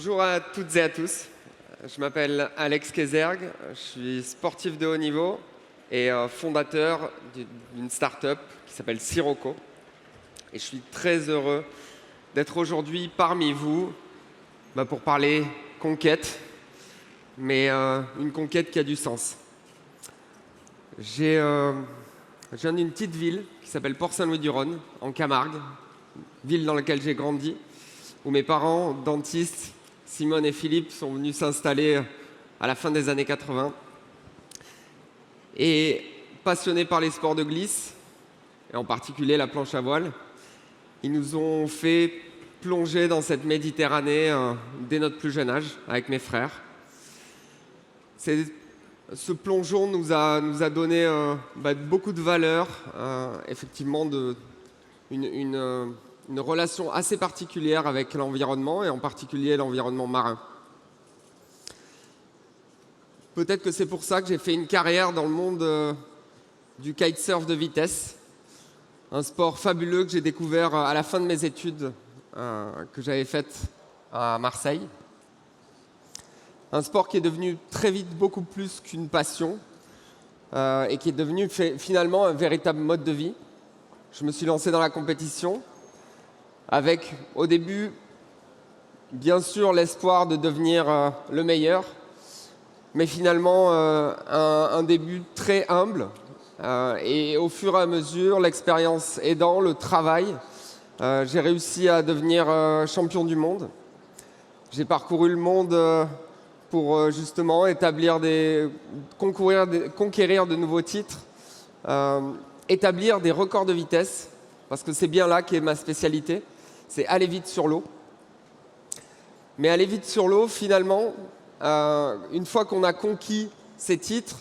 Bonjour à toutes et à tous. Je m'appelle Alex Kézergue, je suis sportif de haut niveau et fondateur d'une start-up qui s'appelle Sirocco. Et je suis très heureux d'être aujourd'hui parmi vous pour parler conquête, mais une conquête qui a du sens. Je viens d'une petite ville qui s'appelle Port-Saint-Louis-du-Rhône, en Camargue, ville dans laquelle j'ai grandi, où mes parents, dentistes, Simone et Philippe, sont venus s'installer à la fin des années 80. Et passionnés par les sports de glisse, et en particulier la planche à voile, ils nous ont fait plonger dans cette Méditerranée dès notre plus jeune âge, avec mes frères. Ce plongeon nous a donné beaucoup de valeurs, effectivement une relation assez particulière avec l'environnement, et en particulier l'environnement marin. Peut-être que c'est pour ça que j'ai fait une carrière dans le monde du kitesurf de vitesse, un sport fabuleux que j'ai découvert à la fin de mes études que j'avais faites à Marseille. Un sport qui est devenu très vite beaucoup plus qu'une passion et qui est devenu finalement un véritable mode de vie. Je me suis lancé dans la compétition avec, au début, bien sûr, l'espoir de devenir le meilleur, mais finalement un début très humble. Et au fur et à mesure, l'expérience aidant, le travail, j'ai réussi à devenir champion du monde. J'ai parcouru le monde pour justement conquérir de nouveaux titres, établir des records de vitesse, parce que c'est bien là qu'est ma spécialité, c'est aller vite sur l'eau. Mais aller vite sur l'eau, finalement, une fois qu'on a conquis ces titres,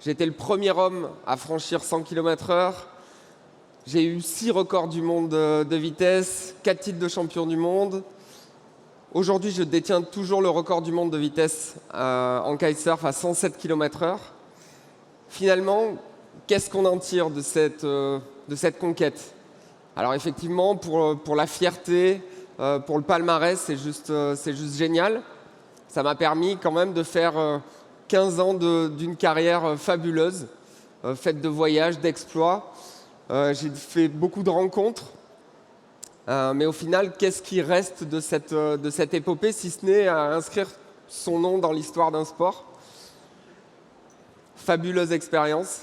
j'ai été le premier homme à franchir 100 km/h, j'ai eu 6 records du monde de vitesse, 4 titres de champion du monde. Aujourd'hui, je détiens toujours le record du monde de vitesse en kitesurf à 107 km/h. Finalement, qu'est-ce qu'on en tire de cette conquête? Alors effectivement, pour la fierté, pour le palmarès, c'est juste génial. Ça m'a permis quand même de faire 15 ans d'une carrière fabuleuse, faite de voyages, d'exploits. J'ai fait beaucoup de rencontres. Mais au final, qu'est-ce qui reste de cette épopée, si ce n'est à inscrire son nom dans l'histoire d'un sport? Fabuleuse expérience.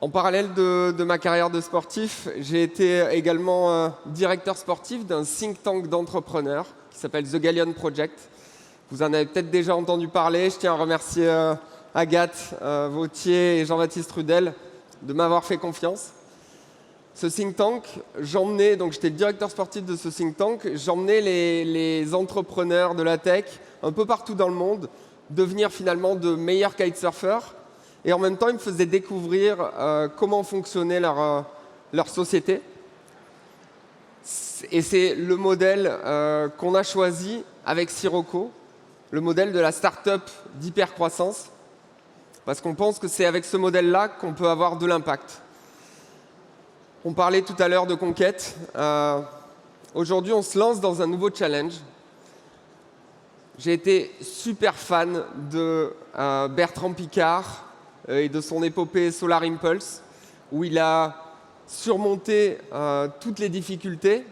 En parallèle de ma carrière de sportif, j'ai été également directeur sportif d'un think tank d'entrepreneurs qui s'appelle The Galleon Project. Vous en avez peut-être déjà entendu parler. Je tiens à remercier Agathe Vautier et Jean-Baptiste Rudel de m'avoir fait confiance. Ce think tank, j'étais le directeur sportif de ce think tank, j'emmenais les entrepreneurs de la tech un peu partout dans le monde devenir finalement de meilleurs kitesurfers. Et en même temps, ils me faisaient découvrir comment fonctionnait leur société. Et c'est le modèle qu'on a choisi avec Sirocco, le modèle de la start-up d'hypercroissance, parce qu'on pense que c'est avec ce modèle-là qu'on peut avoir de l'impact. On parlait tout à l'heure de conquête. Aujourd'hui, on se lance dans un nouveau challenge. J'ai été super fan de Bertrand Piccard et de son épopée Solar Impulse, où il a surmonté toutes les difficultés.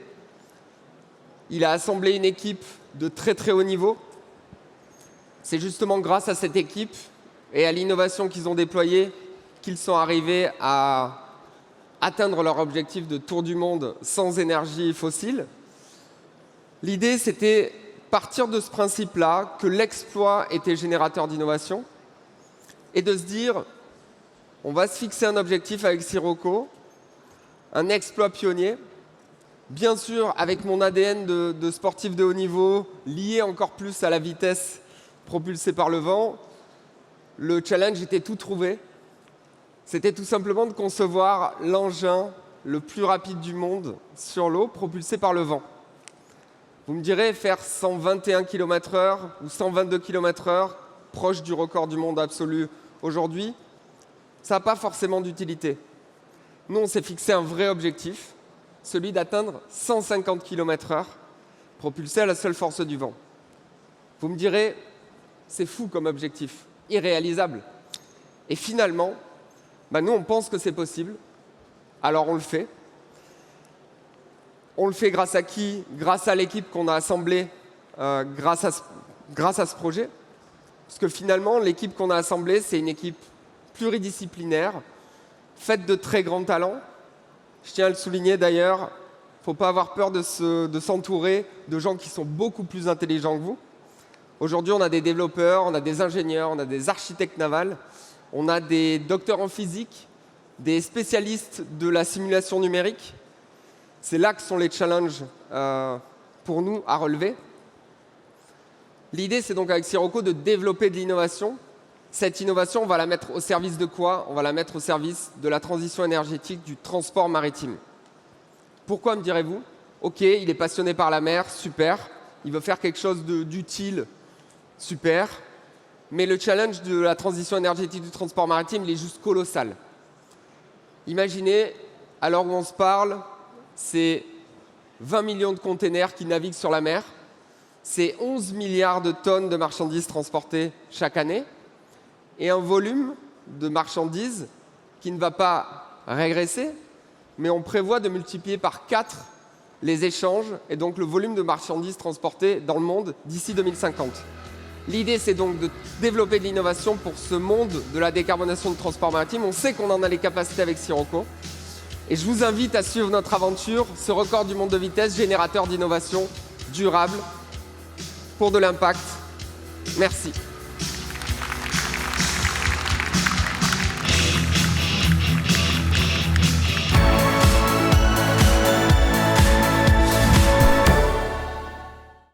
Il a assemblé une équipe de très très haut niveau. C'est justement grâce à cette équipe et à l'innovation qu'ils ont déployée qu'ils sont arrivés à atteindre leur objectif de tour du monde sans énergie fossile. L'idée, c'était partir de ce principe-là, que l'exploit était générateur d'innovation, et de se dire, on va se fixer un objectif avec Sirocco, un exploit pionnier, bien sûr avec mon ADN de sportif de haut niveau, lié encore plus à la vitesse propulsée par le vent. Le challenge était tout trouvé. C'était tout simplement de concevoir l'engin le plus rapide du monde sur l'eau, propulsé par le vent. Vous me direz, faire 121 km/h ou 122 km/h, proche du record du monde absolu aujourd'hui, ça n'a pas forcément d'utilité. Nous, on s'est fixé un vrai objectif, celui d'atteindre 150 km/h, propulsé à la seule force du vent. Vous me direz, c'est fou comme objectif, irréalisable. Et finalement, nous, on pense que c'est possible, alors on le fait. On le fait grâce à qui? Grâce à l'équipe qu'on a assemblée, grâce à ce projet. Parce que finalement, l'équipe qu'on a assemblée, c'est une équipe pluridisciplinaire, faite de très grands talents. Je tiens à le souligner d'ailleurs, il ne faut pas avoir peur de s'entourer de gens qui sont beaucoup plus intelligents que vous. Aujourd'hui, on a des développeurs, on a des ingénieurs, on a des architectes navals, on a des docteurs en physique, des spécialistes de la simulation numérique. C'est là que sont les challenges pour nous à relever. L'idée, c'est donc avec Sirocco de développer de l'innovation. Cette innovation, on va la mettre au service de quoi? On va la mettre au service de la transition énergétique du transport maritime. Pourquoi, me direz-vous? Ok, il est passionné par la mer, super. Il veut faire quelque chose d'utile, super. Mais le challenge de la transition énergétique du transport maritime, il est juste colossal. Imaginez, à l'heure où on se parle, c'est 20 millions de containers qui naviguent sur la mer. C'est 11 milliards de tonnes de marchandises transportées chaque année. Et un volume de marchandises qui ne va pas régresser, mais on prévoit de multiplier par 4 les échanges et donc le volume de marchandises transportées dans le monde d'ici 2050. L'idée, c'est donc de développer de l'innovation pour ce monde de la décarbonation du transport maritime. On sait qu'on en a les capacités avec Sirocco. Et je vous invite à suivre notre aventure, ce record du monde de vitesse, générateur d'innovation durable pour de l'impact. Merci.